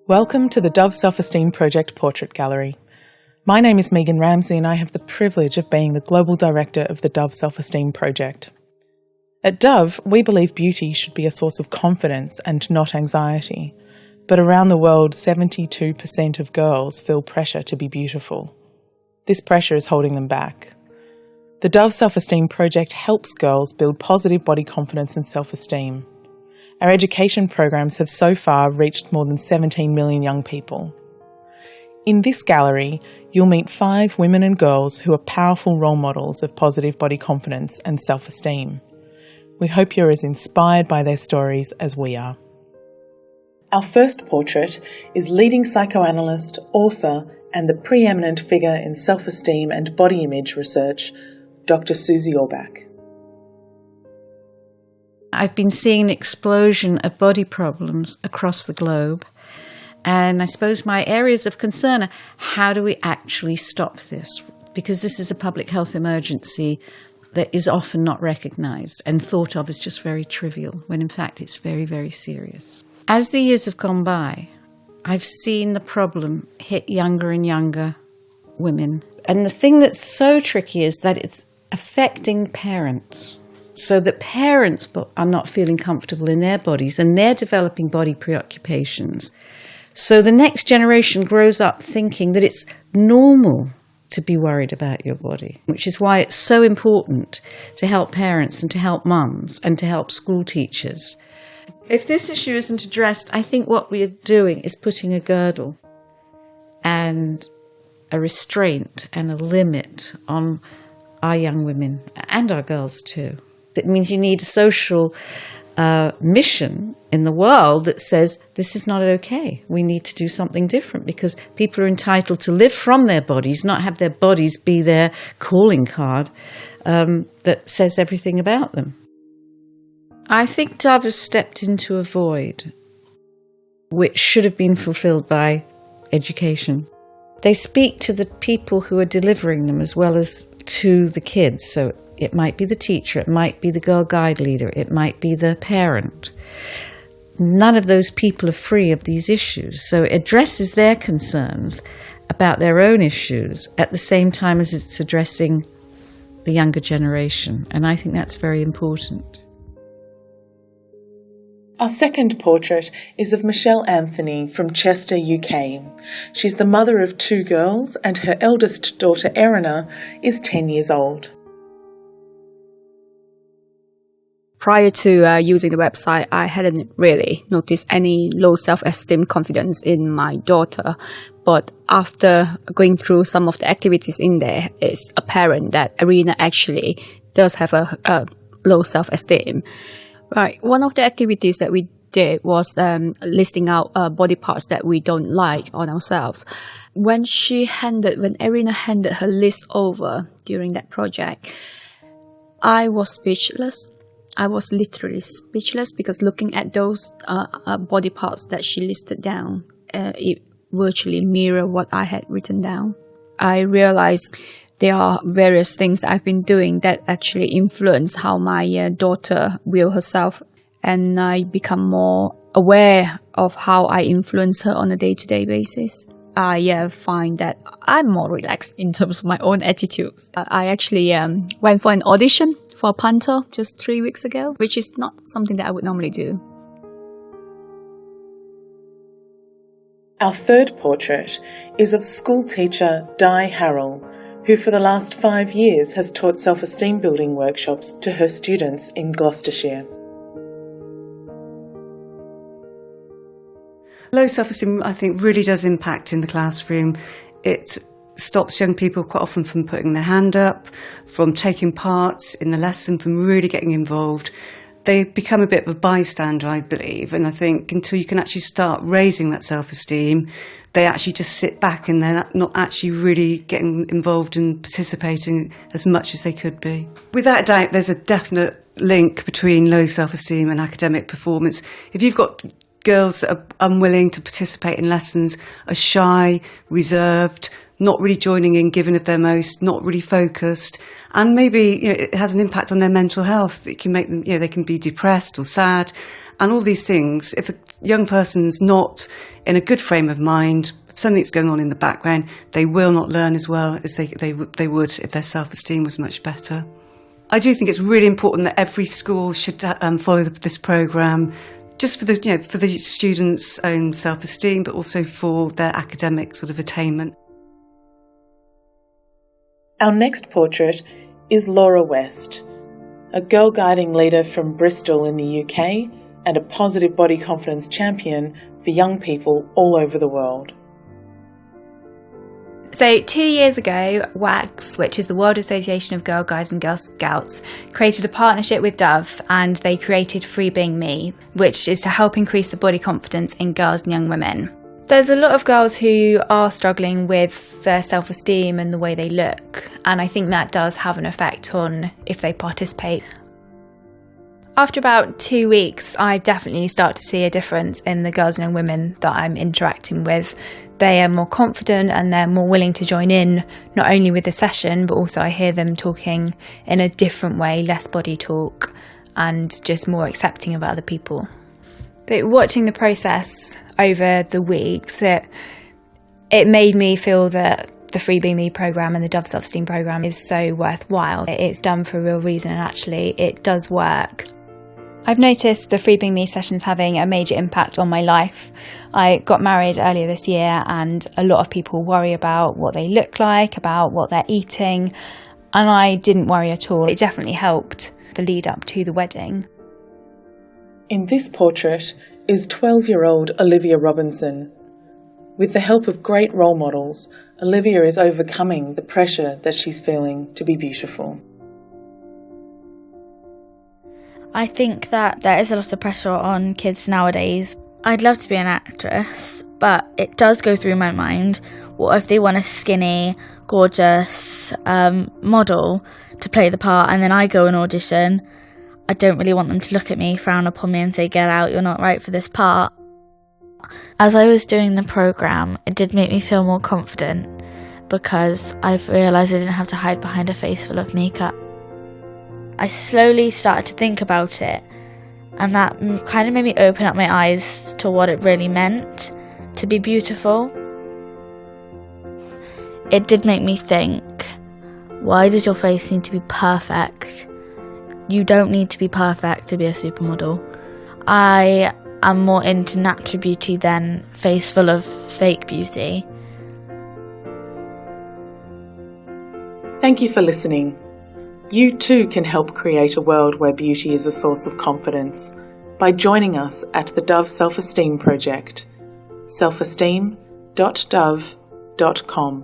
Welcome to the Dove Self-Esteem Project Portrait Gallery. My name is Megan Ramsey and I have the privilege of being the Global Director of the Dove Self-Esteem Project. At Dove, we believe beauty should be a source of confidence and not anxiety. But around the world, 72% of girls feel pressure to be beautiful. This pressure is holding them back. The Dove Self-Esteem Project helps girls build positive body confidence and self-esteem. Our education programs have so far reached more than 17 million young people. In this gallery, you'll meet 5 women and girls who are powerful role models of positive body confidence and self-esteem. We hope you're as inspired by their stories as we are. Our first portrait is leading psychoanalyst, author, and the preeminent figure in self-esteem and body image research, Dr. Susie Orbach. I've been seeing an explosion of body problems across the globe. And I suppose my areas of concern are, how do we actually stop this? Because this is a public health emergency that is often not recognised and thought of as just very trivial, when in fact it's very, very serious. As the years have gone by, I've seen the problem hit younger and younger women. And the thing that's so tricky is that it's affecting parents. So that parents are not feeling comfortable in their bodies and they're developing body preoccupations. So the next generation grows up thinking that it's normal to be worried about your body, which is why it's so important to help parents and to help mums and to help school teachers. If this issue isn't addressed, I think what we are doing is putting a girdle and a restraint and a limit on our young women and our girls too. It means you need a social mission in the world that says this is not okay. We need to do something different because people are entitled to live from their bodies, not have their bodies be their calling card that says everything about them. I think Dove has stepped into a void which should have been fulfilled by education. They speak to the people who are delivering them as well as to the kids. So it might be the teacher, it might be the girl guide leader, it might be the parent. None of those people are free of these issues. So it addresses their concerns about their own issues at the same time as it's addressing the younger generation. And I think that's very important. Our second portrait is of Michelle Anthony from Chester, UK. She's the mother of 2 girls and her eldest daughter, Erina, is 10 years old. Prior to using the website, I hadn't really noticed any low self-esteem confidence in my daughter. But after going through some of the activities in there, it's apparent that Erina actually does have a low self-esteem. Right. One of the activities that we did was listing out body parts that we don't like on ourselves. When Erina handed her list over during that project, I was speechless. I was literally speechless because looking at those body parts that she listed down, it virtually mirrored what I had written down. I realized there are various things I've been doing that actually influence how my daughter views herself, and I become more aware of how I influence her on a day-to-day basis. I find that I'm more relaxed in terms of my own attitudes. I actually went for an audition for a punter just 3 weeks ago, which is not something that I would normally do. Our third portrait is of school teacher Di Harrell, who for the last 5 years has taught self-esteem building workshops to her students in Gloucestershire. Low self-esteem, I think, really does impact in the classroom. It stops young people quite often from putting their hand up, from taking part in the lesson, from really getting involved. They become a bit of a bystander, I believe, and I think until you can actually start raising that self-esteem, they actually just sit back and they're not actually really getting involved and participating as much as they could be. Without a doubt, there's a definite link between low self-esteem and academic performance. If you've got girls that are unwilling to participate in lessons, are shy, reserved, not really joining in, giving of their most, not really focused, and maybe it has an impact on their mental health. It can make them, they can be depressed or sad, and all these things. If a young person's not in a good frame of mind, something's going on in the background, they will not learn as well as they would if their self-esteem was much better. I do think it's really important that every school should follow this programme, just for the students' own self-esteem, but also for their academic sort of attainment. Our next portrait is Laura West, a girl guiding leader from Bristol in the UK and a positive body confidence champion for young people all over the world. So 2 years ago, WAGS, which is the World Association of Girl Guides and Girl Scouts, created a partnership with Dove, and they created Free Being Me, which is to help increase the body confidence in girls and young women. There's a lot of girls who are struggling with their self-esteem and the way they look, and I think that does have an effect on if they participate. After about 2 weeks, I definitely start to see a difference in the girls and young women that I'm interacting with. They are more confident and they're more willing to join in, not only with the session, but also I hear them talking in a different way, less body talk, and just more accepting of other people. So watching the process over the weeks, it made me feel that the Free Being Me programme and the Dove Self-Esteem programme is so worthwhile. It's done for a real reason, and actually it does work. I've noticed the Free Being Me sessions having a major impact on my life. I got married earlier this year, and a lot of people worry about what they look like, about what they're eating, and I didn't worry at all. It definitely helped the lead up to the wedding. In this portrait is 12-year-old Olivia Robinson. With the help of great role models, Olivia is overcoming the pressure that she's feeling to be beautiful. I think that there is a lot of pressure on kids nowadays. I'd love to be an actress, but it does go through my mind, what if they want a skinny, gorgeous model to play the part, and then I go and audition? I don't really want them to look at me, frown upon me and say, get out, you're not right for this part. As I was doing the programme, it did make me feel more confident because I've realised I didn't have to hide behind a face full of makeup. I slowly started to think about it, and that kind of made me open up my eyes to what it really meant to be beautiful. It did make me think, why does your face need to be perfect? You don't need to be perfect to be a supermodel. I am more into natural beauty than face full of fake beauty. Thank you for listening. You too can help create a world where beauty is a source of confidence by joining us at the Dove Self-Esteem Project, selfesteem.dove.com.